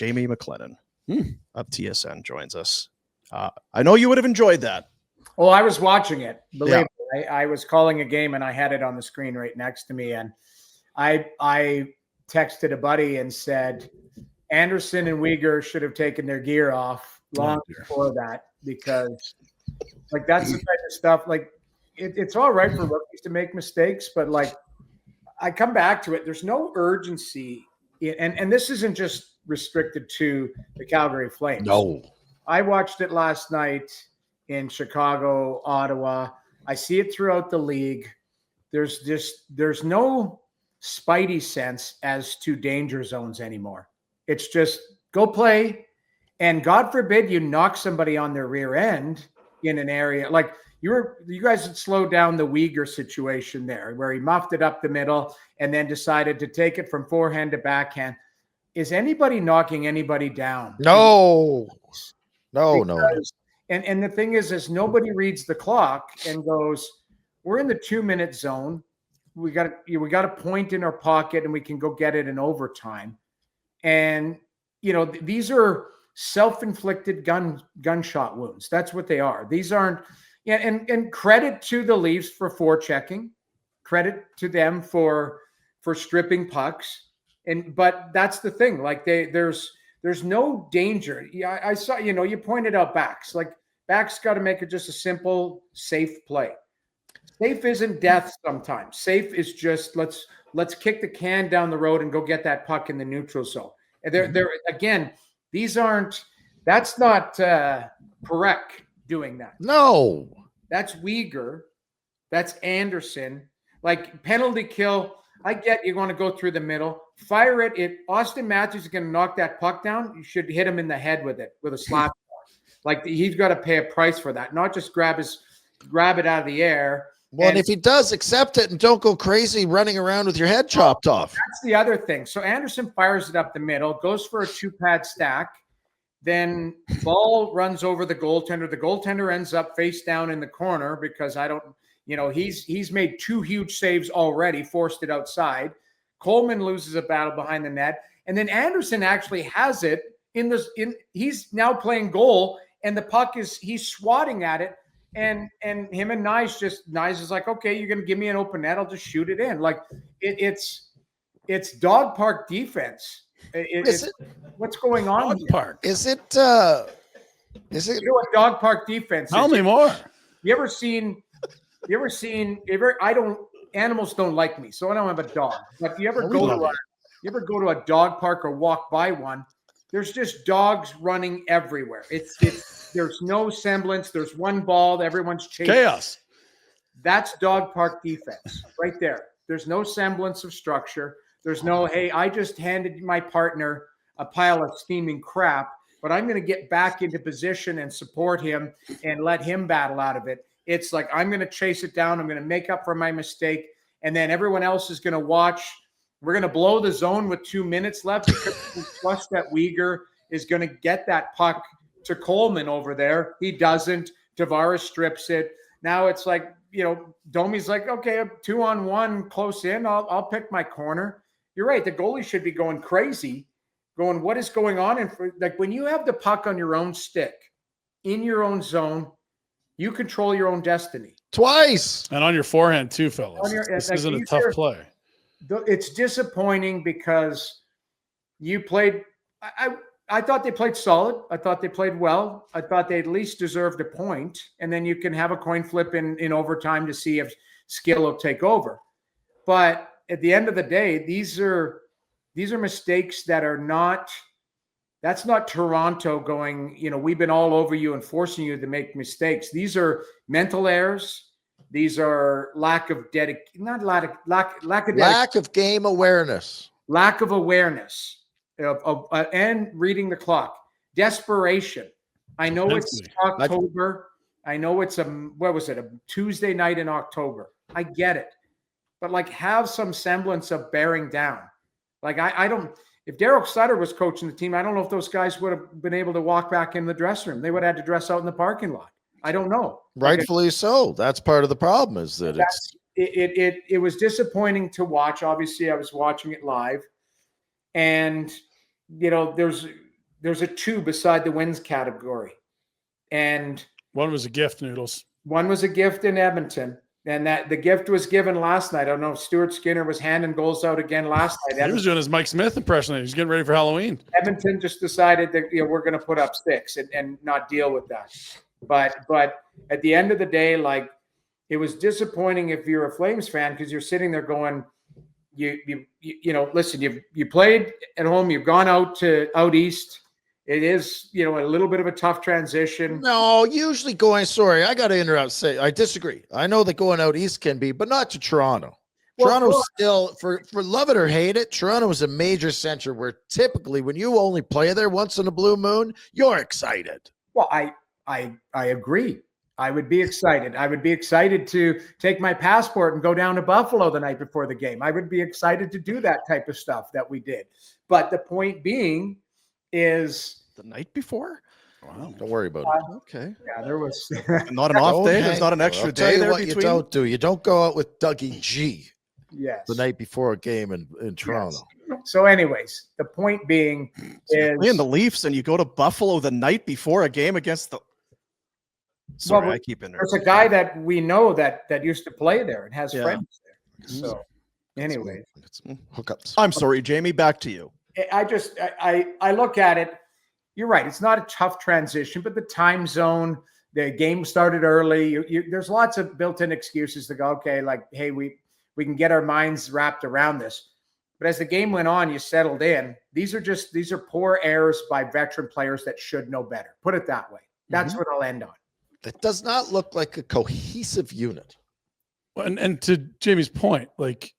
Jamie McLennan of TSN joins us. I know you would have enjoyed that. Well, I was watching it. Believe me, I was calling a game and I had it on the screen right next to me. And I texted a buddy and said, Andersson and Weegar should have taken their gear off long before that, because like that's the type of stuff. Like it's all right for rookies to make mistakes, but like I come back to it. There's no urgency, and this isn't just restricted to the Calgary Flames. No, I watched it last night in Chicago, Ottawa. I see it throughout the league. There's no spidey sense as to danger zones anymore. It's just go play, and God forbid you knock somebody on their rear end in an area like you guys had slowed down the Weegar situation there, where he muffed it up the middle and then decided to take it from forehand to backhand. Is anybody knocking anybody down? No. And the thing is nobody reads the clock and goes, we're in the 2-minute zone. We got a point in our pocket and we can go get it in overtime. And, these are self-inflicted gunshot wounds. That's what they are. These aren't, and credit to the Leafs for forechecking, credit to them for stripping pucks. But that's the thing. Like there's no danger. Yeah, I saw, you pointed out backs. Like backs got to make it just a simple, safe play. Safe isn't death sometimes. Safe is just let's kick the can down the road and go get that puck in the neutral zone. And they're again, that's not Perek doing that. No. That's Weegar. That's Andersson. Like penalty kill. I get you want to go through the middle. Fire it. If Austin Matthews is going to knock that puck down, you should hit him in the head with a slap. Like he's got to pay a price for that, not just grab it out of the air. Well, and if he does, accept it and don't go crazy running around with your head chopped off. That's the other thing. So Andersson fires it up the middle, goes for a 2-pad stack. Then ball runs over the goaltender. The goaltender ends up face down in the corner because he's made 2 huge saves already, forced it outside. Coleman loses a battle behind the net. And then Andersson actually has it he's now playing goal, and the puck he's swatting at it. And him and Nyes is like, okay, you're going to give me an open net. I'll just shoot it in. Like it's dog park defense. What's going on? Dog park. Is it a dog park defense? Tell me more. Animals don't like me, so I don't have a dog. But if you ever go to a dog park or walk by one, there's just dogs running everywhere. There's no semblance. There's one ball. Everyone's chasing. Chaos. That's dog park defense right there. There's no semblance of structure. There's no, hey, I just handed my partner a pile of steaming crap, but I'm going to get back into position and support him and let him battle out of it. It's like, I'm going to chase it down. I'm going to make up for my mistake. And then everyone else is going to watch. We're going to blow the zone with 2 minutes left because we trust that Weegar is going to get that puck to Coleman over there. He doesn't. Tavares strips it. Now it's like, Domi's like, okay, 2-on-1 close in. I'll pick my corner. You're right. The goalie should be going crazy, going, what is going on? And like when you have the puck on your own stick, in your own zone, you control your own destiny. Twice. And on your forehand too, fellas. This isn't a tough play. It's disappointing because you played. I thought they played solid. I thought they played well. I thought they at least deserved a point. And then you can have a coin flip in overtime to see if skill will take over. But at the end of the day, these are mistakes that are not. That's not Toronto going, we've been all over you and forcing you to make mistakes. These are mental errors. These are lack of game awareness. Lack of awareness and reading the clock. Desperation. I know it's October. I know it's a Tuesday night in October. I get it. But have some semblance of bearing down. I don't. If Daryl Sutter was coaching the team, I don't know if those guys would have been able to walk back in the dressing room. They would have had to dress out in the parking lot. I don't know. Rightfully so. That's part of the problem is that it was disappointing to watch. Obviously, I was watching it live. And, there's a 2 beside the wins category. And one was a gift, Noodles. One was a gift in Edmonton. And that the gift was given last night. I don't know if Stuart Skinner was handing goals out again last night. He was doing his Mike Smith impression. He was getting ready for Halloween. Edmonton just decided that we're going to put up 6 and not deal with that. But at the end of the day, like, it was disappointing if you're a Flames fan, because you're sitting there going, listen, you played at home, you've gone out east. It is, a little bit of a tough transition. No, usually sorry, I got to interrupt. I disagree. I know that going out east can be, but not to Toronto. Toronto's still, for love it or hate it, Toronto is a major center where typically when you only play there once in a blue moon, you're excited. Well, I agree. I would be excited. I would be excited to take my passport and go down to Buffalo the night before the game. I would be excited to do that type of stuff that we did. But the point being is the night before. Wow, don't worry about it. Okay. Yeah, there was not an off day. There's not an extra day there. What you don't do. You don't go out with Dougie G. Yes. The night before a game in Toronto. Yes. So, anyways, the point being is playing the Leafs and you go to Buffalo the night before a game against the. Sorry, I keep in there. There's a guy that we know that used to play there and has friends there. So, anyway, hookups. I'm sorry, Jamie. Back to you. I look at it. You're right. It's not a tough transition, but the time zone, the game started early. There's lots of built-in excuses to go, okay, like, hey, we can get our minds wrapped around this. But as the game went on, you settled in. These are poor errors by veteran players that should know better. Put it that way. That's what I'll end on. That does not look like a cohesive unit. And to Jamie's point, like,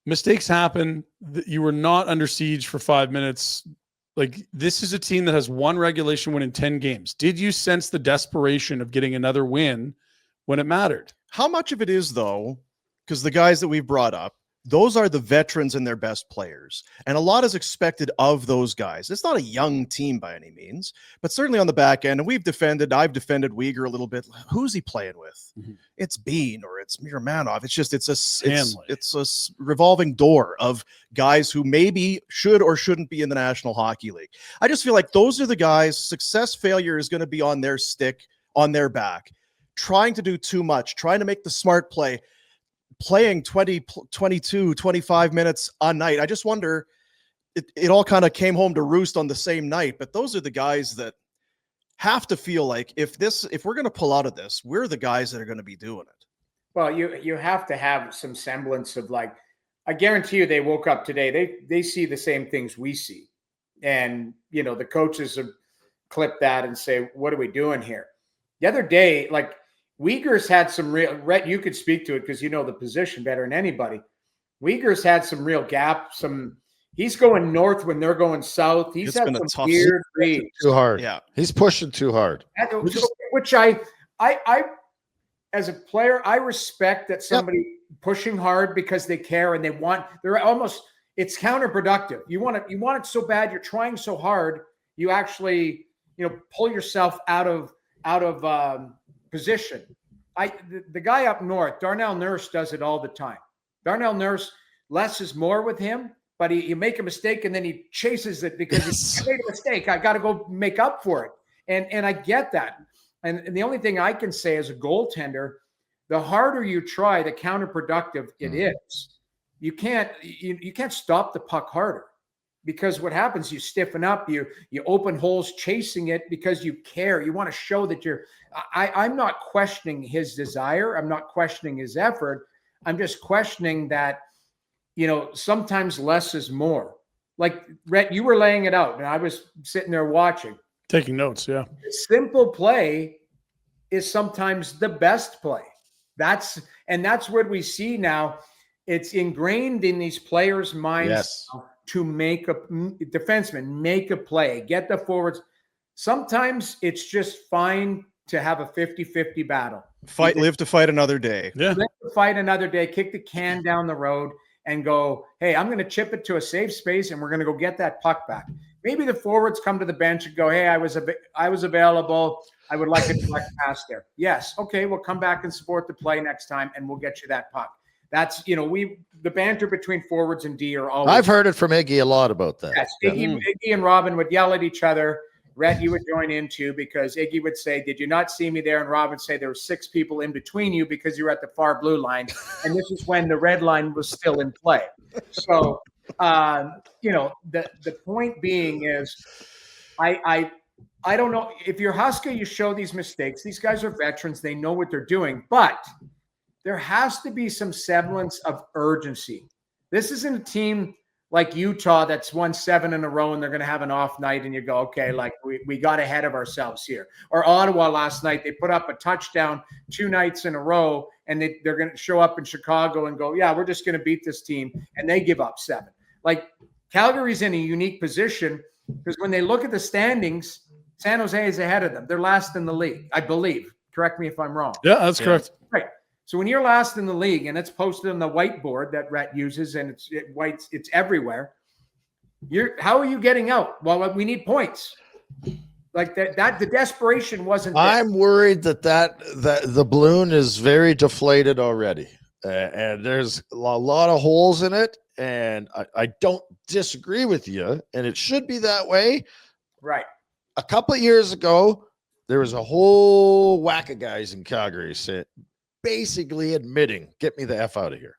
mistakes happen. You were not under siege for 5 minutes. Like, this is a team that has one regulation win in 10 games. Did you sense the desperation of getting another win when it mattered? How much of it is, though, because the guys that we've brought up, those are the veterans and their best players. And a lot is expected of those guys. It's not a young team by any means, but certainly on the back end, and I've defended Weegar a little bit. Who's he playing with? It's Bean or it's Miramanov. It's a revolving door of guys who maybe should or shouldn't be in the National Hockey League. I just feel like those are the guys. Success, failure is going to be on their stick, on their back, trying to do too much, trying to make the smart play, playing 20, 22, 25 minutes a night. I just wonder, it all kind of came home to roost on the same night, but those are the guys that have to feel like if we're going to pull out of this, we're the guys that are going to be doing it. Well, you have to have some semblance of, like, I guarantee you they woke up today. They see the same things we see. And, the coaches have clipped that and say, what are we doing here? The other day, like, Weegar's had some real, Rhett, you could speak to it because you know the position better than anybody. Weegar's had some real gap. He's going north when they're going south. He's had some weird reads. Too hard. Yeah. He's pushing too hard. Which I as a player, I respect that somebody pushing hard because they care and it's counterproductive. You want it so bad, you're trying so hard, you actually, pull yourself out of position. The guy up north, Darnell Nurse, does it all the time. Darnell Nurse, less is more with him, but you make a mistake and then he chases it because he made a mistake. I got to go make up for it. And I get that. And the only thing I can say as a goaltender, the harder you try, the counterproductive it is. You can't stop the puck harder. Because what happens, you stiffen up, you open holes chasing it because you care. You want to show that I'm not questioning his desire. I'm not questioning his effort. I'm just questioning that, sometimes less is more. Like, Rhett, you were laying it out and I was sitting there watching. Taking notes, yeah. Simple play is sometimes the best play. That's what we see now. It's ingrained in these players' minds. Yes. To make a defenseman make a play, get the forwards. Sometimes it's just fine to have a 50-50 battle. Live to fight another day. Yeah. Live to fight another day, kick the can down the road and go, hey, I'm going to chip it to a safe space and we're going to go get that puck back. Maybe the forwards come to the bench and go, hey, I was available. I would like a direct pass there. Yes. Okay. We'll come back and support the play next time and we'll get you that puck. That's, the banter between forwards and D are always. I've heard it from Iggy a lot about that. Yes, Iggy and Robin would yell at each other Rhett, you would join in too, because Iggy would say, "Did you not see me there?" And Rob would say, "There were 6 people in between you because you were at the far blue line." And this is when the red line was still in play. So, the point being is, I don't know if you're Husker, you show these mistakes. These guys are veterans; they know what they're doing, but there has to be some semblance of urgency. This isn't a team like Utah that's won 7 in a row and they're going to have an off night and you go, okay, like we got ahead of ourselves here. Or Ottawa last night, they put up a touchdown 2 nights in a row and they're going to show up in Chicago and go, yeah, we're just going to beat this team, and they give up 7. Like, Calgary's in a unique position because when they look at the standings, San Jose is ahead of them. They're last in the league, I believe. Correct me if I'm wrong. Yeah, that's correct. Right. So when you're last in the league and it's posted on the whiteboard that Rhett uses and it's everywhere, how are you getting out? Well, we need points. Like that the desperation wasn't there. I'm worried that the balloon is very deflated already. And there's a lot of holes in it. And I don't disagree with you. And it should be that way. Right. A couple of years ago, there was a whole whack of guys in Calgary basically admitting, get me the F out of here.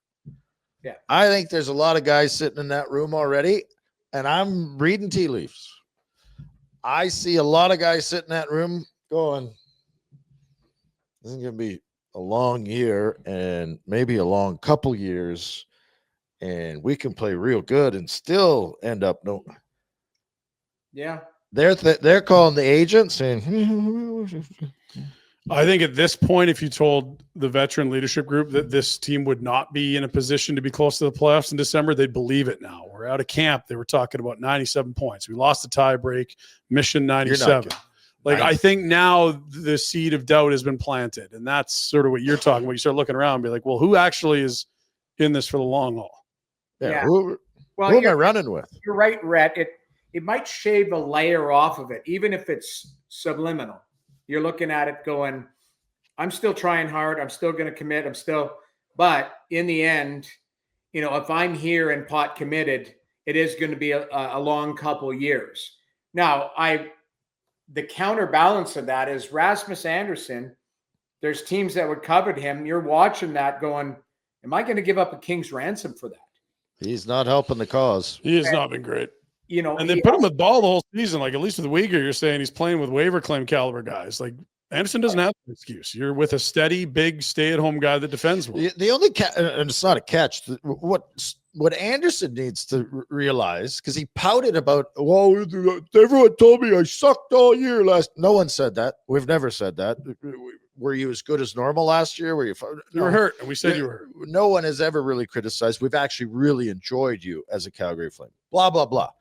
Yeah. I think there's a lot of guys sitting in that room already, and I'm reading tea leaves. I see a lot of guys sitting in that room going, this is going to be a long year and maybe a long couple years, and we can play real good and still end up Yeah. They're calling the agent saying, I think at this point, if you told the veteran leadership group that this team would not be in a position to be close to the playoffs in December, they'd believe it now. We're out of camp. They were talking about 97 points. We lost the tie break, mission 97. Like, I think now the seed of doubt has been planted, and that's sort of what you're talking about. You start looking around and be like, well, who actually is in this for the long haul? Yeah. Who am I running with? You're right, Rhett. It might shave a layer off of it, even if it's subliminal. You're looking at it going, I'm still trying hard. I'm still going to commit. But in the end, if I'm here and pot committed, it is going to be a long couple years. Now, the counterbalance of that is Rasmus Andersson. There's teams that would covet him. You're watching that going, am I going to give up a king's ransom for that? He's not helping the cause. He has not been great. And they he put him with ball the whole season. Like, at least with Weegar, you're saying he's playing with waiver claim caliber guys. Like, Anderson doesn't have an excuse. You're with a steady, big, stay-at-home guy that defends well. The only and it's not a catch. What Anderson needs to realize, because he pouted about, well, everyone told me I sucked all year last. No one said that. We've never said that. Were you as good as normal last year? You were hurt, and we said you were hurt. No one has ever really criticized. We've actually really enjoyed you as a Calgary Flame. Blah, blah, blah.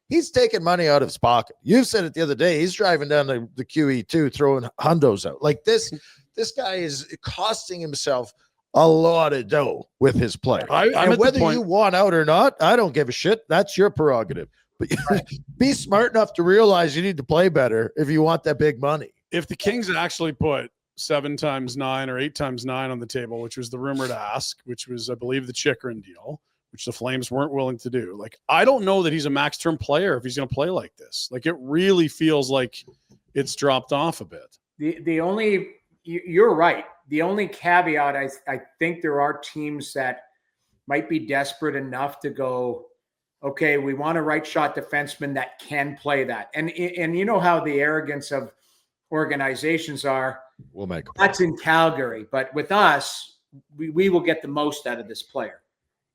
He's taking money out of his pocket. You said it the other day. He's driving down the QE2, throwing hundos out. Like, this guy is costing himself a lot of dough with his play. And whether you want out or not, I don't give a shit. That's your prerogative. But be smart enough to realize you need to play better if you want that big money. If the Kings actually put 7 times 9 or 8 times 9 on the table, which was the rumored ask, which was, I believe, the Chikrin deal, which the Flames weren't willing to do. Like, I don't know that he's a max term player if he's going to play like this. Like, it really feels like it's dropped off a bit. You're right. The only caveat, I think there are teams that might be desperate enough to go, okay, we want a right shot defenseman that can play that. And you know how the arrogance of organizations are. We'll make that's in Calgary, but with us, we will get the most out of this player.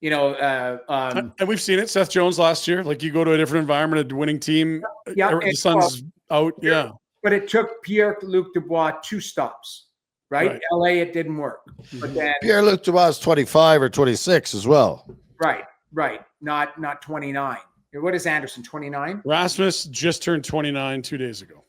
And we've seen it. Seth Jones last year. Like, you go to a different environment, a winning team. Yeah, the sun's out. Yeah, but it took Pierre-Luc Dubois 2 stops. Right? LA, it didn't work. But then Pierre-Luc Dubois is 25 or 26 as well. Right. Not 29. What is Anderson? 29. Rasmus just turned 29 2 days ago.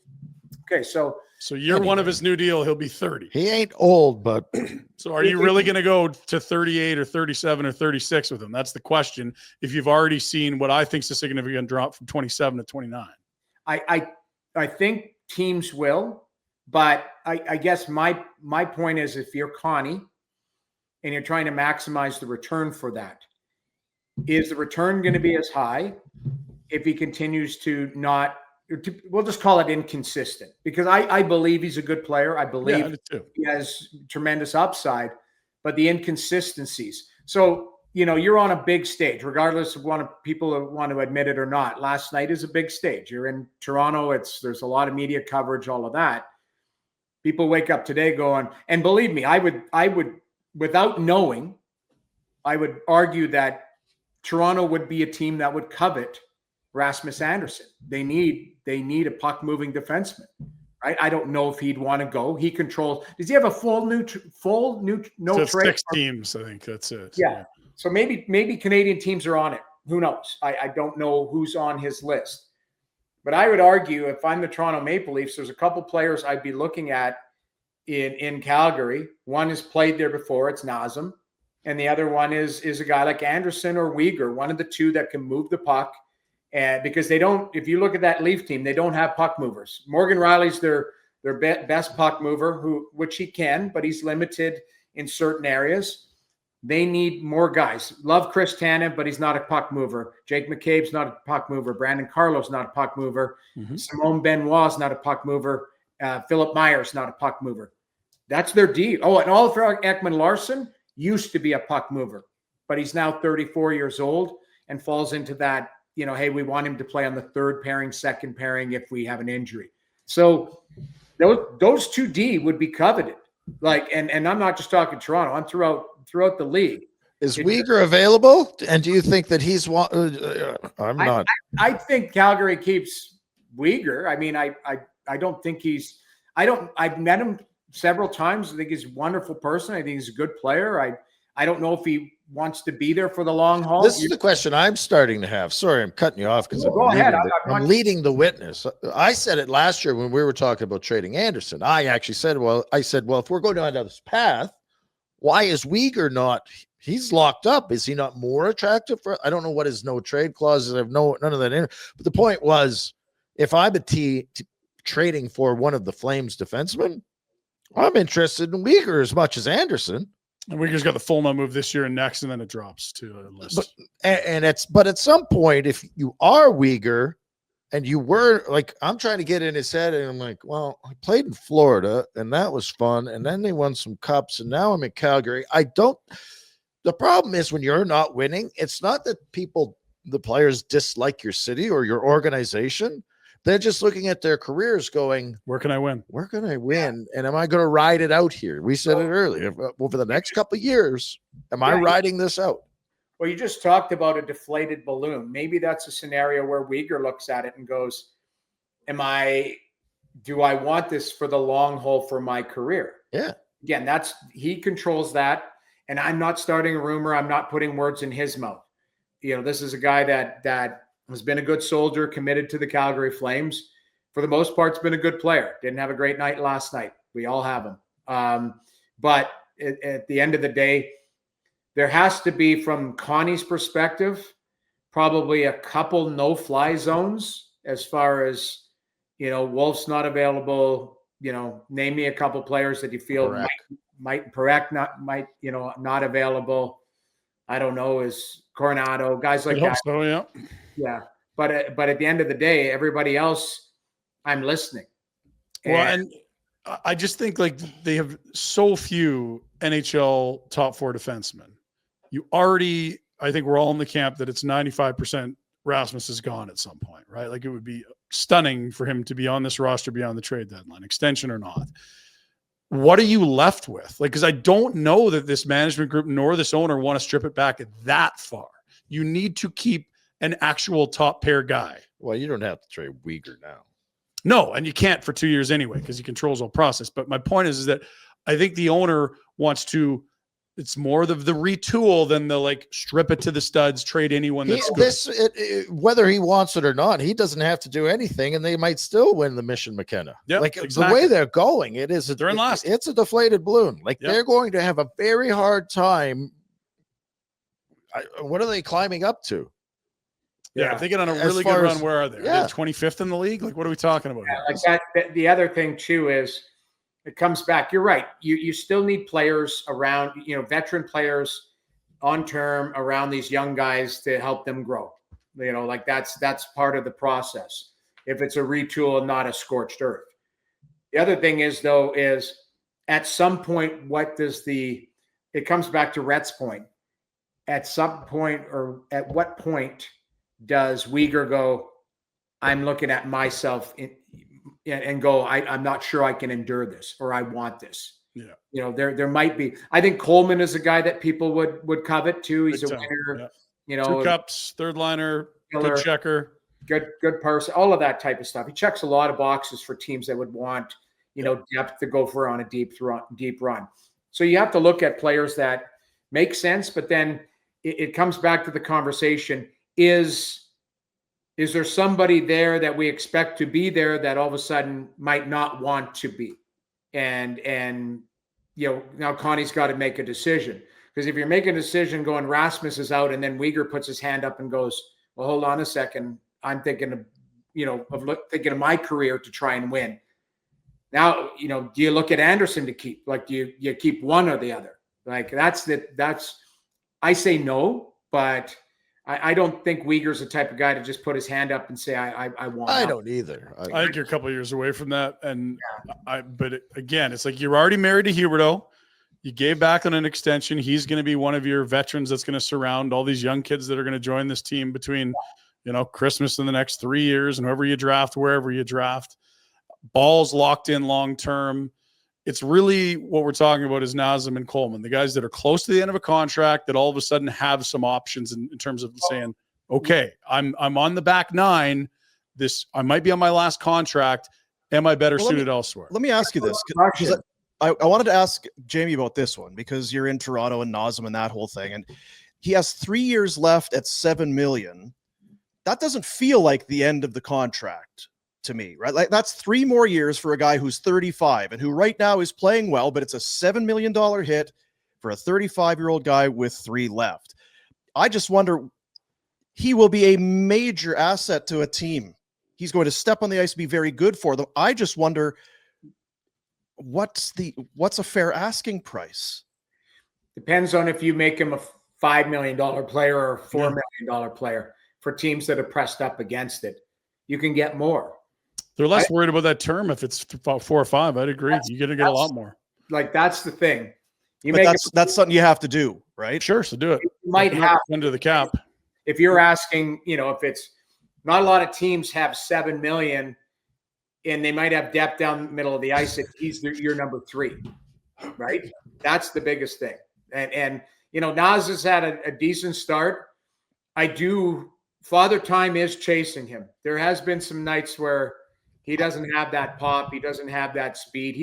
Okay, so year one of his new deal, he'll be 30. He ain't old, but so are you really going to go to 38 or 37 or 36 with him? That's the question. If you've already seen what I think is a significant drop from 27 to 29, I think teams will, but I guess my point is, if you're Connie and you're trying to maximize the return for that, is the return going to be as high if he continues to not we'll just call it inconsistent, because I believe he's a good player. I believe I do too. he has tremendous upside, but the inconsistencies. So, you're on a big stage, regardless of people want to admit it or not. Last night is a big stage. You're in Toronto. There's a lot of media coverage, all of that. People wake up today going, and believe me, I would, without knowing, I would argue that Toronto would be a team that would covet Rasmus Andersson. They need a puck moving defenseman, right? I don't know if he'd want to go. He controls. Does he have a full no So trade? 6 teams, I think that's it. Yeah. So maybe Canadian teams are on it. Who knows? I don't know who's on his list. But I would argue, if I'm the Toronto Maple Leafs, there's a couple players I'd be looking at in Calgary. One has played there before. It's Nazem. And the other one is a guy like Andersson or Weegar, one of the two that can move the puck. And because they don't, if you look at that Leaf team, they don't have puck movers. Morgan Riley's their best puck mover, which he can, but he's limited in certain areas. They need more guys. Love Chris Tanev, but he's not a puck mover. Jake McCabe's not a puck mover. Brandon Carlo's not a puck mover. Mm-hmm. Simone Benoit's not a puck mover. Philip Myers not a puck mover. That's their deal. Oh, and Oliver Ekman-Larsson used to be a puck mover, but he's now 34 years old and falls into that, hey, we want him to play on the third pairing, second pairing if we have an injury. So those 2D would be coveted. And I'm not just talking Toronto. I'm throughout the league. Is Weegar available? And do you think that he's I'm not. I think Calgary keeps Weegar. I mean, I don't think I've met him several times. I think he's a wonderful person. I think he's a good player. I don't know if he wants to be there for the long haul. This is the question I'm starting to have. Sorry, I'm cutting you off because I'm leading the witness. I said it last year when we were talking about trading Andersson. I actually said, well, if we're going down this path, why is Weegar not? He's locked up. Is he not more attractive? I don't know what his no trade clauses. I have none of that in it. But the point was, if I'm trading for one of the Flames defensemen, I'm interested in Weegar as much as Andersson. And Weegar's got the full no move this year and next, and then it drops to a list. But at some point, if you are Weegar and you were I'm trying to get in his head, and I'm like, well, I played in Florida and that was fun. And then they won some cups and now I'm in Calgary. The problem is when you're not winning, it's not that the players dislike your city or your organization. They're just looking at their careers going, where can I win? Where can I win? And am I going to ride it out here? We said it earlier. Over the next couple of years, am I riding this out? Well, you just talked about a deflated balloon. Maybe that's a scenario where Weegar looks at it and goes, do I want this for the long haul for my career? Yeah. Again, he controls that. And I'm not starting a rumor. I'm not putting words in his mouth. This is a guy that has been a good soldier, committed to the Calgary Flames. For the most part, has been a good player. Didn't have a great night last night. We all have him. But at the end of the day, there has to be, from Connie's perspective, probably a couple no-fly zones as far as, Wolf's not available. Name me a couple players that you feel not available. I don't know, is Coronado, guys like that. So, yeah. Yeah. But at the end of the day, everybody else, I'm listening. And I just think they have so few NHL top 4 defensemen. I think we're all in the camp that it's 95% Rasmus is gone at some point, right? It would be stunning for him to be on this roster beyond the trade deadline, extension or not. What are you left with? Because I don't know that this management group nor this owner want to strip it back that far. You need to keep an actual top pair guy. Well, you don't have to trade Weegar now. No, and you can't for 2 years anyway because he controls all process. But my point is that I think the owner wants to. It's more the retool than the strip it to the studs, trade anyone that's good. Whether he wants it or not, he doesn't have to do anything, and they might still win the Mission McKenna. Yeah, exactly. The way they're going, they're in last. It's a deflated balloon. They're going to have a very hard time. What are they climbing up to? Yeah, if they get on a really good run, where are they? Yeah. Are they 25th in the league? What are we talking about? Yeah, the other thing too is it comes back. You're right. You still need players around, veteran players on term around these young guys to help them grow. That's part of the process. if it's a retool and not a scorched earth. The other thing is, though, is at some point, it comes back to Rhett's point. At some point, or at what point does Weegar go, I'm looking at myself and go, I'm not sure I can endure this, or I want this. Yeah. There might be. I think Coleman is a guy that people would covet too. He's a winner. Yeah. 2 cups, third liner, killer, good checker. Good person, all of that type of stuff. He checks a lot of boxes for teams that would want, depth to go for on a deep run. So you have to look at players that make sense, but then it comes back to the conversation: is there somebody there that we expect to be there that all of a sudden might not want to be? And now Connie's got to make a decision, because if you're making a decision going Rasmus is out and then Weegar puts his hand up and goes, well, hold on a second, I'm thinking of, thinking of my career to try and win. Now, do you look at Andersson to keep? Like, do you keep one or the other? Like, I say no, but I don't think Weegar's the type of guy to just put his hand up and say, I want. I don't either. I think you're a couple of years away from that. And again, it's like, you're already married to Huberdeau. You gave back on an extension. He's going to be one of your veterans that's going to surround all these young kids that are going to join this team between, Christmas in the next 3 years, and whoever you draft, wherever you draft. Ball's locked in long-term. It's really what we're talking about is Nazem and Coleman, the guys that are close to the end of a contract that all of a sudden have some options in terms of saying, okay, I'm on the back nine. I might be on my last contract. Am I better suited elsewhere? Let me ask you this, because I wanted to ask Jamie about this one, because you're in Toronto and Nazem and that whole thing. And he has 3 years left at $7 million. That doesn't feel like the end of the contract to me, right? Like, that's 3 more years for a guy who's 35 and who right now is playing well, but it's a $7 million hit for a 35-year-old guy with 3 left. I just wonder, he will be a major asset to a team. He's going to step on the ice and be very good for them. I just wonder, what's a fair asking price? Depends on if you make him a $5 million player or a $4 million player. For teams that are pressed up against it, you can get more. They're less worried about that term if it's 4 or 5. I'd agree. You're going to get a lot more. Like, that's the thing. That's something you have to do, right? Sure, so do it. You might have under the cap. If you're asking, if it's not a lot of teams have $7 million, and they might have depth down the middle of the ice, if he's your number 3, right? That's the biggest thing. And Naz has had a decent start. Father Time is chasing him. There has been some nights where he doesn't have that pop. He doesn't have that speed.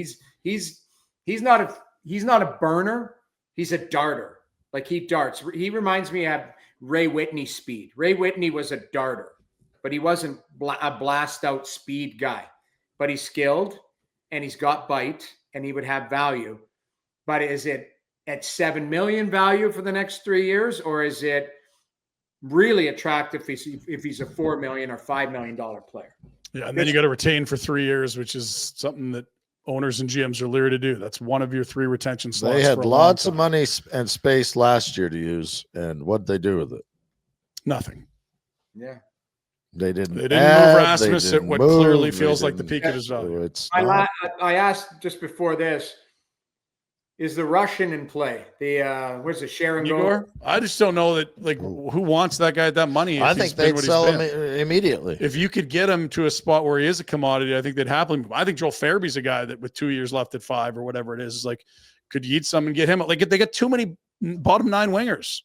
He's not a burner. He's a darter. Like, he darts. He reminds me of Ray Whitney speed. Ray Whitney was a darter, but he wasn't a blast out speed guy. But he's skilled and he's got bite and he would have value. But is it at $7 million value for the next 3 years, or is it really attractive if he's a $4 million or $5 million player? Yeah, and then you got to retain for 3 years, which is something that owners and GMs are leery to do. That's one of your 3 retention slots. They had lots of money and space last year to use, and what'd they do with it? Nothing. Yeah. They didn't move Rasmus at what clearly feels like the peak of his value. I asked just before this, is the Russian in play? Where's the Sharon Igor? I just don't know that. Like, who wants that guy at that money? I think they'd sell him immediately. If you could get him to a spot where he is a commodity, I think they'd happily. I think Joel Farabey's a guy that with 2 years left at 5 or whatever it is like, could you eat some and get him? Like, they got too many bottom 9 wingers.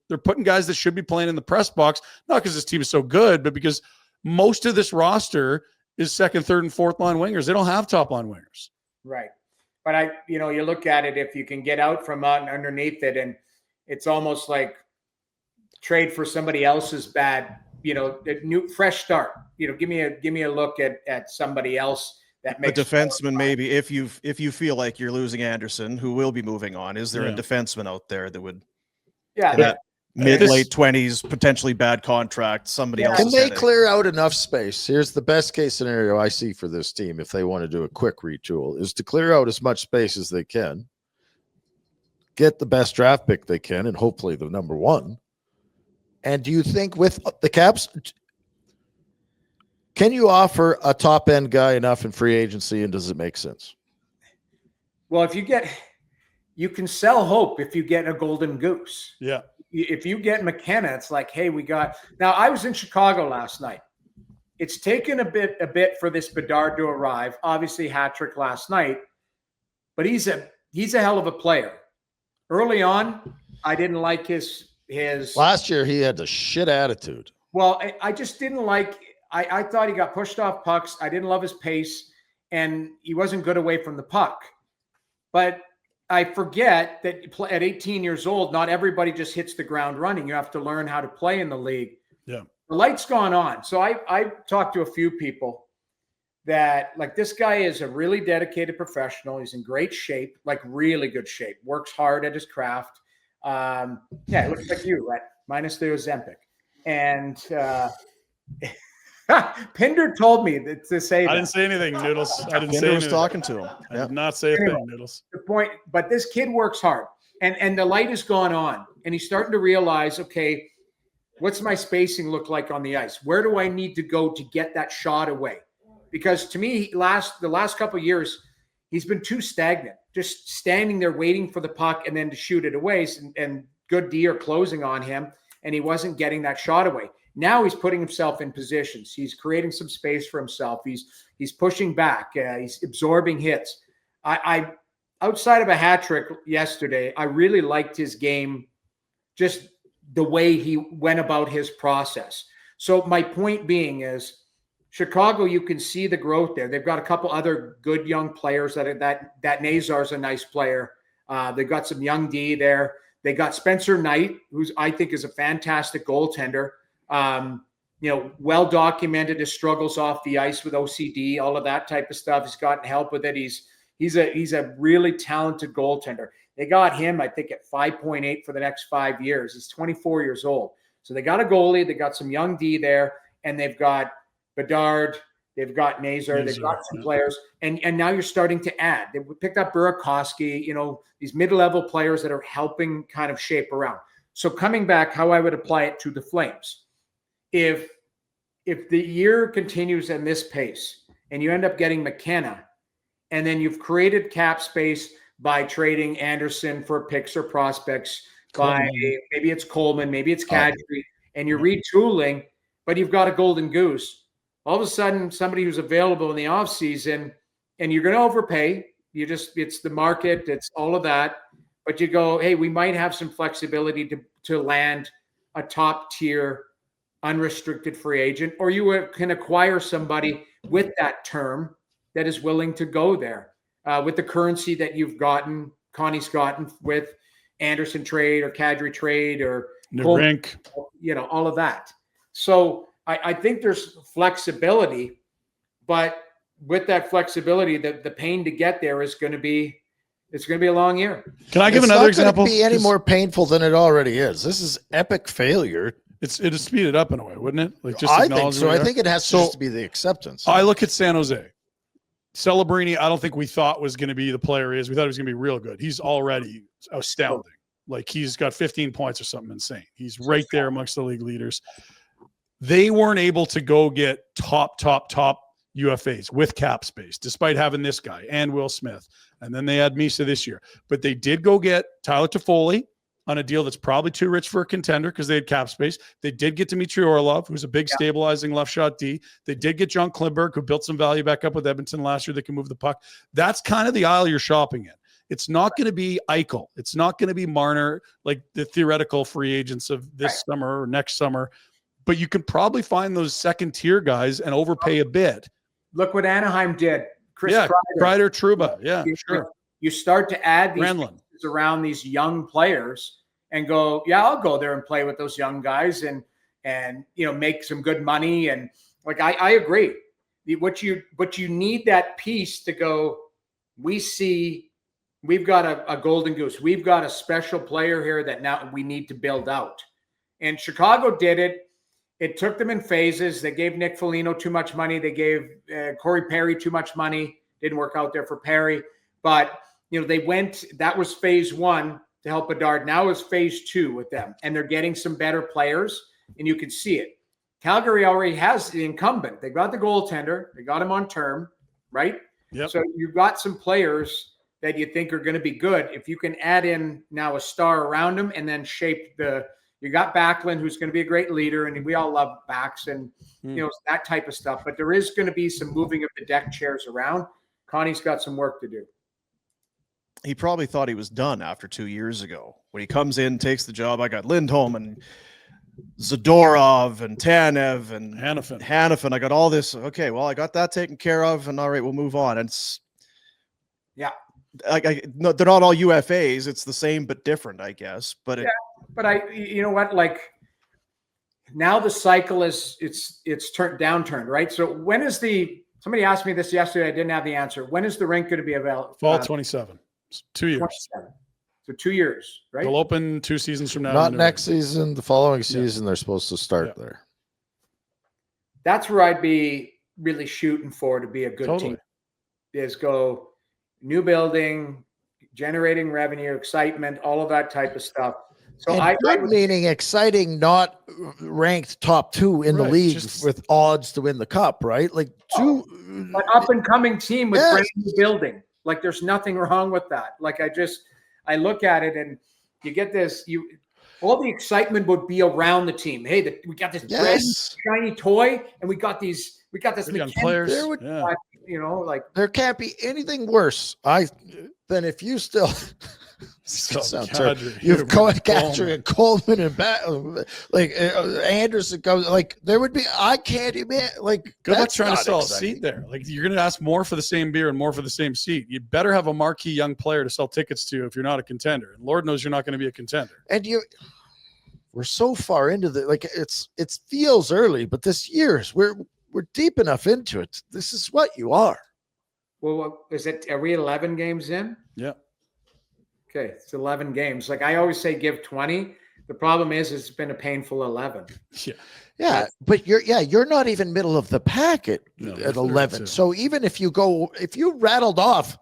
They're putting guys that should be playing in the press box, not because this team is so good, but because most of this roster is second, third, and fourth line wingers. They don't have top line wingers. Right. But you look at it, if you can get out from underneath it, and it's almost like trade for somebody else's bad, new fresh start. Give me a look at somebody else that makes a defenseman. Maybe if you feel like you're losing Andersson, who will be moving on, is there a defenseman out there that would? Yeah, that late 20s, potentially bad contract. Somebody else. Can they clear out enough space? Here's the best case scenario I see for this team if they want to do a quick retool: is to clear out as much space as they can, get the best draft pick they can, and hopefully the number 1. And do you think with the Caps, Can you offer a top end guy enough in free agency, and does it make sense? Well, you can sell hope if you get a golden goose. Yeah. If you get McKenna, it's like, hey, now I was in Chicago last night. It's taken a bit for this Bedard to arrive. Obviously, hat trick last night, but he's a hell of a player. Early on, I didn't like his. Last year he had the shit attitude. Well, I just didn't like. I thought he got pushed off pucks. I didn't love his pace, and he wasn't good away from the puck. But I forget that at 18 years old, not everybody just hits the ground running. You have to learn how to play in the league. Yeah. The light's gone on. So I talked to a few people that, like, this guy is a really dedicated professional. He's in great shape, like really good shape, works hard at his craft. Yeah, it looks like you, right? Minus the Ozempic. And Pinder told me to say that. I didn't say anything, Noodles. I didn't say Pinder was anything. talking to him. I did not say a thing, Noodles. The point, but this kid works hard, and the light has gone on, and he's starting to realize, okay, what's my spacing look like on the ice? Where do I need to go to get that shot away? Because to me, the last couple of years, he's been too stagnant, just standing there waiting for the puck and then to shoot it away. And good D are closing on him, and he wasn't getting that shot away. Now he's putting himself in positions. He's creating some space for himself. He's pushing back. He's absorbing hits. I outside of a hat trick yesterday, I really liked his game, just the way he went about his process. So my point being is, Chicago, you can see the growth there. They've got a couple other good young players. That Nazar's a nice player. They've got some young D there. They got Spencer Knight, who's I think is a fantastic goaltender. Well documented his struggles off the ice with OCD, all of that type of stuff. He's gotten help with it. He's a really talented goaltender. They got him, I think, at 5.8 for the next 5 years. He's 24 years old. So they got a goalie. They got some young D there, and they've got Bedard. They've got Nazem. They've got some players. And now you're starting to add. They picked up Burakovsky, these mid-level players that are helping kind of shape around. So coming back, how I would apply it to the Flames. If the year continues at this pace and you end up getting McKenna, and then you've created cap space by trading Andersson for picks or prospects, maybe it's Coleman, maybe it's Kadri, and you're retooling, but you've got a golden goose. All of a sudden, somebody who's available in the offseason, and you're going to overpay. It's the market, it's all of that. But you go, hey, we might have some flexibility to land a top tier unrestricted free agent, or you can acquire somebody with that term that is willing to go there with the currency that Connie's gotten with Andersson trade or Kadri trade or Rink, all of that. So I think there's flexibility, but with that flexibility, the pain to get there is going to be a long year. Can I give another example? It's not going to be any more painful than it already is. This is epic failure. It'd speed it up in a way, wouldn't it? Like, just I think so. I think it has to just be the acceptance. I look at San Jose. Celebrini, I don't think we thought was going to be the player he is. We thought he was going to be real good. He's already astounding. Like, he's got 15 points or something insane. He's right there amongst the league leaders. They weren't able to go get top UFAs with cap space, despite having this guy and Will Smith. And then they had Misa this year. But they did go get Tyler Toffoli on a deal that's probably too rich for a contender because they had cap space. They did get Dmitry Orlov, who's a big stabilizing left shot D. They did get John Klingberg, who built some value back up with Edmonton last year that can move the puck. That's kind of the aisle you're shopping in. It's not going to be Eichel. It's not going to be Marner, like the theoretical free agents of this summer or next summer. But you can probably find those second-tier guys and overpay a bit. Look what Anaheim did. Kreider, Trouba. Yeah, sure. You start to add these pieces around these young players and go, I'll go there and play with those young guys and make some good money. And like I agree. But you need that piece to go, we've got a golden goose. We've got a special player here that now we need to build out. And Chicago did it. It took them in phases. They gave Nick Foligno too much money. They gave Corey Perry too much money. Didn't work out there for Perry. But, they went – that was phase one to help Bedard. Now it's phase two with them. And they're getting some better players, and you can see it. Calgary already has the incumbent. They got the goaltender. They got him on term, right? Yep. So you've got some players that you think are going to be good. If you can add in now a star around him and then shape you got Backlund, who's going to be a great leader, and we all love backs and that type of stuff. But there is going to be some moving of the deck chairs around. Connie's got some work to do. He probably thought he was done after 2 years ago. When he comes in, takes the job, I got Lindholm and Zadorov and Tanev and Hannafin. I got all this. Okay, well, I got that taken care of, and all right, we'll move on. And no, they're not all UFAs. It's the same but different, I guess. But you know what? Like now the cycle is it's downturned, right? So when is somebody asked me this yesterday? I didn't have the answer. When is the rink going to be available? Fall 27. 2 years. 27. So 2 years, right? They'll open 2 seasons from now. Not next season. The following season, they're supposed to start there. That's where I'd be really shooting for to be a good team. Is go new building, generating revenue, excitement, all of that type of stuff. So meaning exciting, not ranked top 2 in the league with odds to win the cup, right? Like an up and coming team with brand new building. Like there's nothing wrong with that. Like I look at it and you get this. All the excitement would be around the team. Hey, we got this brand shiny toy, and we got this young players. There can't be anything worse than if you still. You've Kadri and Coleman and Anderson goes there would be. I can't imagine good luck trying to sell a seat there. Like you're going to ask more for the same beer and more for the same seat. You better have a marquee young player to sell tickets to if you're not a contender. And Lord knows you're not going to be a contender. And we're so far into it feels early, but this year's we're deep enough into it. This is what you are. Well, are we 11 games in? Yeah. Okay, it's 11 games. Like I always say, give 20. The problem is it's been a painful 11. Yeah, but you're not even middle of the pack at 11. So even if you rattled off,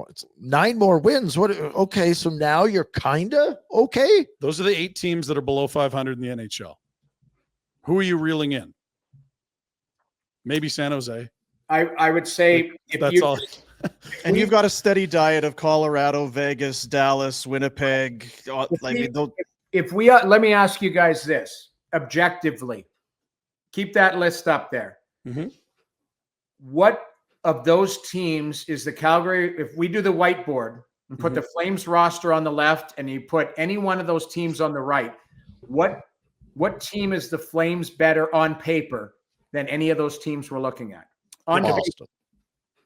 it's 9 more wins. Okay, so now you're kinda okay. Those are the 8 teams that are below 500 in the NHL. Who are you reeling in? Maybe San Jose. I would say that's all. And you've got a steady diet of Colorado, Vegas, Dallas, Winnipeg. If we let me ask you guys this objectively, keep that list up there. Mm-hmm. What of those teams is the Calgary? If we do the whiteboard and put the Flames roster on the left, and you put any one of those teams on the right, what team is the Flames better on paper than any of those teams we're looking at?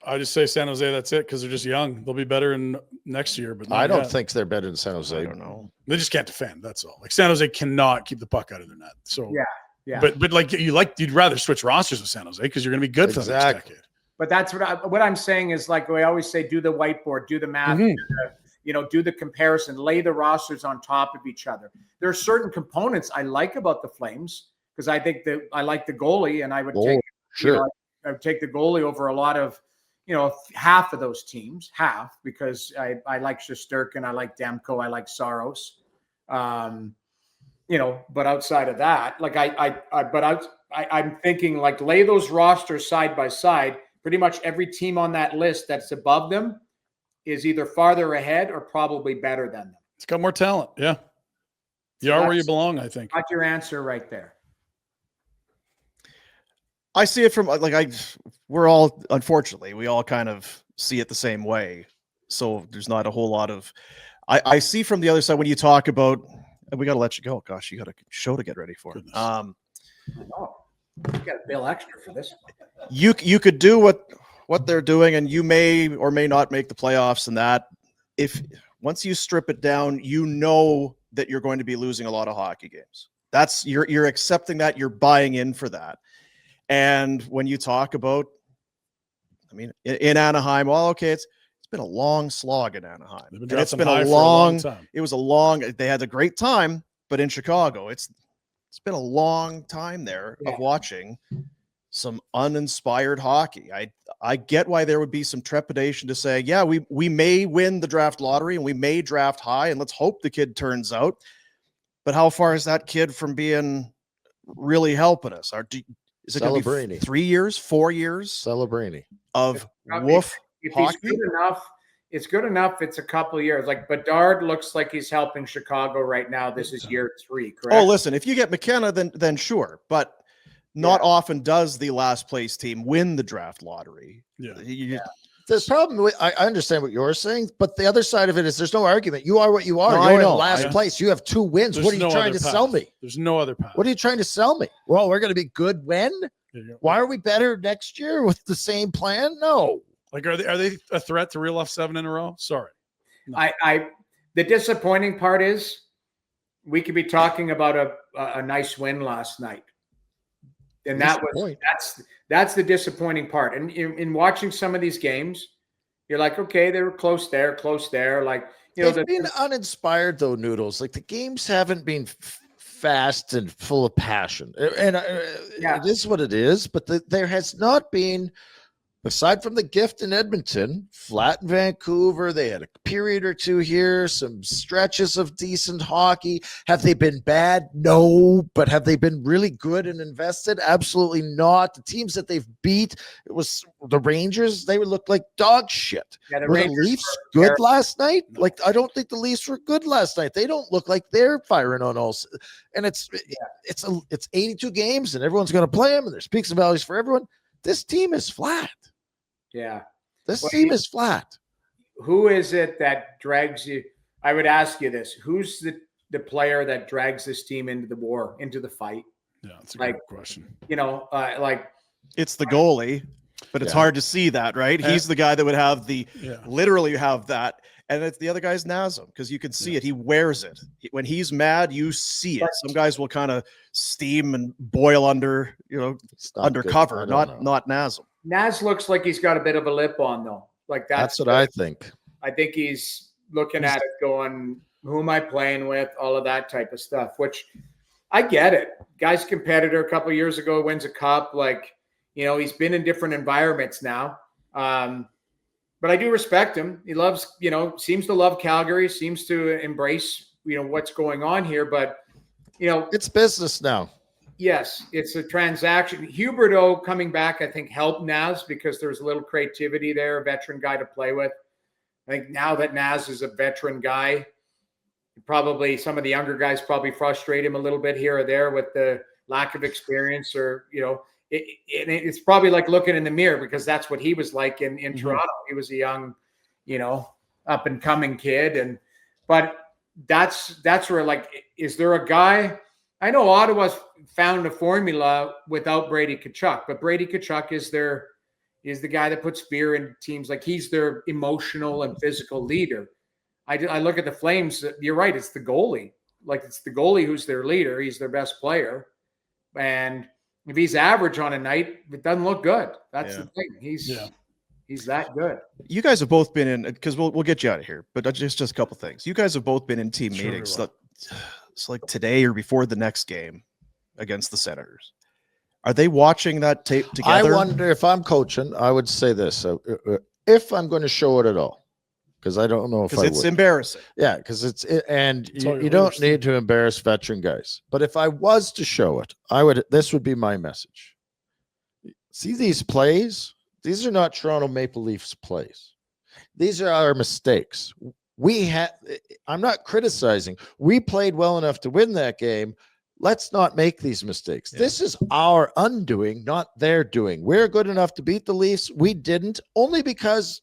I just say San Jose. That's it, because they're just young. They'll be better in next year, but I don't think they're better than San Jose. I don't know. They just can't defend. That's all. Like San Jose cannot keep the puck out of their net. So yeah. But you'd rather switch rosters with San Jose because you're going to be good for the next decade. But that's what I'm saying is like we always say: do the whiteboard, do the math, do the comparison, lay the rosters on top of each other. There are certain components I like about the Flames because I think that I like the goalie, and I would I would take the goalie over a lot of. Half of those teams, because I like Shesterkin, I like Demko, I like Saros, but outside of that, like I'm thinking like lay those rosters side by side. Pretty much every team on that list that's above them is either farther ahead or probably better than them. It's got more talent. Yeah. You are where you belong, I think. Got your answer right there. I see it from unfortunately, we all kind of see it the same way. So there's not a whole lot of, I see from the other side when you talk about, and we got to let you go. Gosh, you got a show to get ready for. You got to bill extra for this. You could do what they're doing, and you may or may not make the playoffs, and that if once you strip it down, that you're going to be losing a lot of hockey games. That's you're accepting that, you're buying in for that. And when you talk about, in Anaheim, well, okay, it's been a long slog in Anaheim. It's been a long time. It was they had a great time, but in Chicago, it's been a long time there of watching some uninspired hockey. I get why there would be some trepidation to say, yeah, we may win the draft lottery and we may draft high, and let's hope the kid turns out. But how far is that kid from being really helping us? Is it going to be Celebrini. 3 years, 4 years Celebrini. of woof if hockey? he's good enough, it's good enough. It's a couple of years. Like Bedard looks like he's helping Chicago right now. This is year 3, correct? Oh, listen, if you get McKenna, then sure, but not often does the last place team win the draft lottery. Yeah. The problem with, I understand what you're saying, but the other side of it is there's no argument. You are what you are. No, You're I know. in last place. You have 2 wins. There's What are you no trying other to path. sell me? There's no other path. What are you trying to sell me? Well, we're going to be good when? Why are we better next year with the same plan? No. Like, are they a threat to reel off 7 in a row? Sorry. No. The disappointing part is we could be talking about a nice win last night. And that's the disappointing part. And in watching some of these games, you're like, okay, they were close there. Like, they've been uninspired though, Noodles. Like the games haven't been fast and full of passion. And it is what it is, but there has not been, aside from the gift in Edmonton, flat in Vancouver, they had a period or 2 here, some stretches of decent hockey. Have they been bad? No. But have they been really good and invested? Absolutely not. The teams that they've beat, it was the Rangers, they would look like dog shit. Yeah, were the Leafs good last night? Like, I don't think the Leafs were good last night. They don't look like they're firing on all. And it's 82 games, and everyone's going to play them, and there's peaks and valleys for everyone. This team is flat. Yeah. This team is flat. Who is it that drags you? I would ask you this. Who's the player that drags this team into the war, into the fight? Yeah, that's a good question. It's the goalie, but it's hard to see that, right? He's the guy that would have literally have that. And it's the other guy's Nazem, because you can see it. He wears it. When he's mad, you see it. Some guys will kind of steam and boil under cover, not Nazem. Naz looks like he's got a bit of a lip on, though. Like that's what I think. I think he's looking at it going, who am I playing with? All of that type of stuff, which I get it. Guy's competitor a couple of years ago, wins a cup. Like, he's been in different environments now. But I do respect him. He loves, seems to love Calgary, seems to embrace, what's going on here. But, it's business now. Yes, it's a transaction. Huberdeau coming back, I think, helped Naz because there's a little creativity there, a veteran guy to play with. I think now that Naz is a veteran guy, probably some of the younger guys probably frustrate him a little bit here or there with the lack of experience, or, it's probably like looking in the mirror, because that's what he was like in Toronto. He was a young, up and coming kid. But that's where, like, is there a guy? I know Ottawa's found a formula without Brady Tkachuk, but Brady Tkachuk is the guy that puts fear in teams. Like, he's their emotional and physical leader. I look at the Flames. You're right. It's the goalie. Like, it's the goalie who's their leader. He's their best player. And if he's average on a night, it doesn't look good. That's the thing. He's that good. You guys have both been in, because we'll get you out of here, but just a couple things. You guys have both been in team meetings. It's like today or before the next game against the Senators. Are they watching that tape together? I wonder if I'm coaching, I would say this. If I'm going to show it at all, because I don't know if I would. It's embarrassing. Yeah, because you don't need to embarrass veteran guys. But if I was to show it, this would be my message. See these plays? These are not Toronto Maple Leafs plays. These are our mistakes. I'm not criticizing. We played well enough to win that game. Let's not make these mistakes. Yeah. This is our undoing, not their doing. We're good enough to beat the Leafs. We didn't, only because,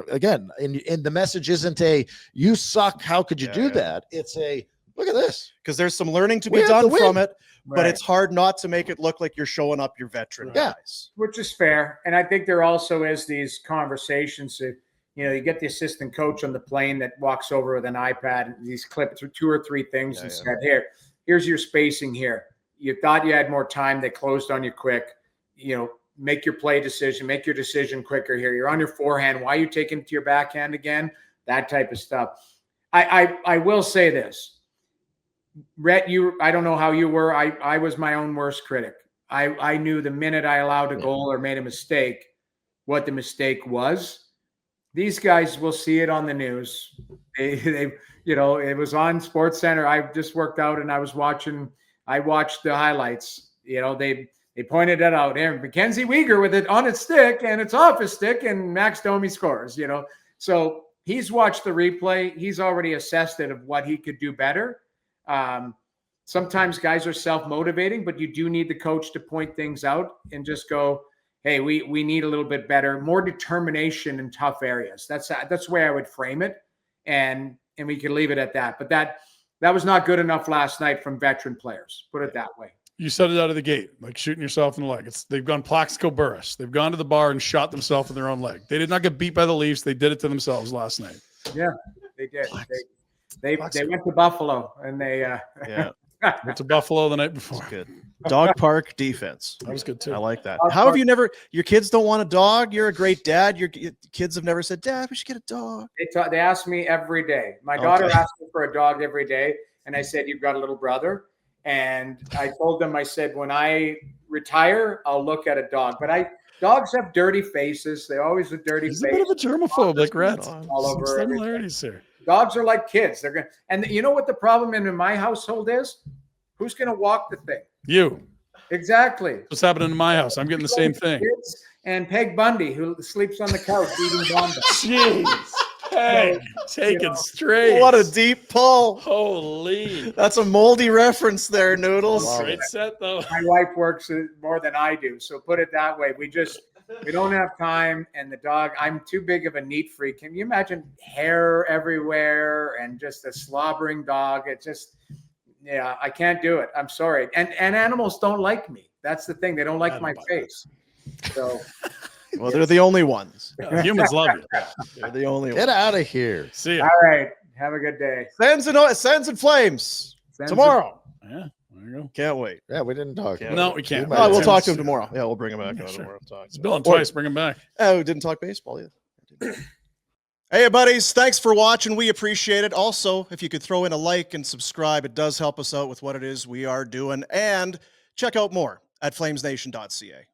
again, in the message isn't a, you suck, how could you do that? It's a, look at this. Because there's some learning to be done from it, but it's hard not to make it look like you're showing up your veteran guys. Which is fair. And I think there also is these conversations that, you get the assistant coach on the plane that walks over with an iPad, and he's clipped through 2 or 3 things and said, here's your spacing here. You thought you had more time. They closed on you quick. Make your play decision. Make your decision quicker here. You're on your forehand. Why are you taking it to your backhand again? That type of stuff. I will say this. Rhett, I don't know how you were. I was my own worst critic. I knew the minute I allowed a goal or made a mistake, what the mistake was. These guys will see it on the news. They it was on SportsCenter. I just worked out and I watched the highlights. they pointed it out. Here, MacKenzie Weegar with it on its stick, and it's off his stick, and Max Domi scores. So he's watched the replay. He's already assessed it of what he could do better. Sometimes guys are self-motivating, but you do need the coach to point things out and just go, hey, we need a little bit better, more determination in tough areas. That's the way I would frame it, and we can leave it at that. But that was not good enough last night from veteran players. Put it that way. You said it out of the gate, like shooting yourself in the leg. They've gone Plaxico Burris. They've gone to the bar and shot themselves in their own leg. They did not get beat by the Leafs. They did it to themselves last night. Yeah, they did. They went to Buffalo, and they went to Buffalo the night before. Good. Dog park defense. That was good too. I like that. How have you never? Your kids don't want a dog. You're a great dad. Your kids have never said, "Dad, we should get a dog." They ask me every day. My daughter asks me for a dog every day, and I said, "You've got a little brother." And I told them, I said, when I retire, I'll look at a dog. But dogs have dirty faces. They always have dirty faces. He's a bit of a germaphobe, like Rhett. All over. Some similarities here. Dogs are like kids. They're gonna, and you know what the problem in my household is? Who's gonna walk the thing? You. Exactly. What's happening in my house? I'm getting the same thing. Kids and Peg Bundy, who sleeps on the couch eating Bombay. Jeez. Peg, taking straight. What a deep pull. Holy. That's a moldy reference there, Noodles. Wow. Great set, though. My wife works more than I do. So put it that way. We don't have time. And the dog, I'm too big of a neat freak. Can you imagine hair everywhere and just a slobbering dog? It just, I can't do it. I'm sorry. And animals don't like me. That's the thing. They don't like my face. So. Well, they're the only ones. Humans love you. They're the only ones. Get out of here. See ya. All right. Have a good day. Sends and Flames tomorrow. Yeah, there you go. Can't wait. Yeah, we didn't talk. No, we can't. might We'll have- talk to him tomorrow. Yeah, we'll bring him back. Yeah, sure. Tomorrow. Talk. It's Bill and twice. Bring him back. Oh, we didn't talk baseball either. Hey, buddies. Thanks for watching. We appreciate it. Also, if you could throw in a like and subscribe, it does help us out with what it is we are doing. And check out more at flamesnation.ca.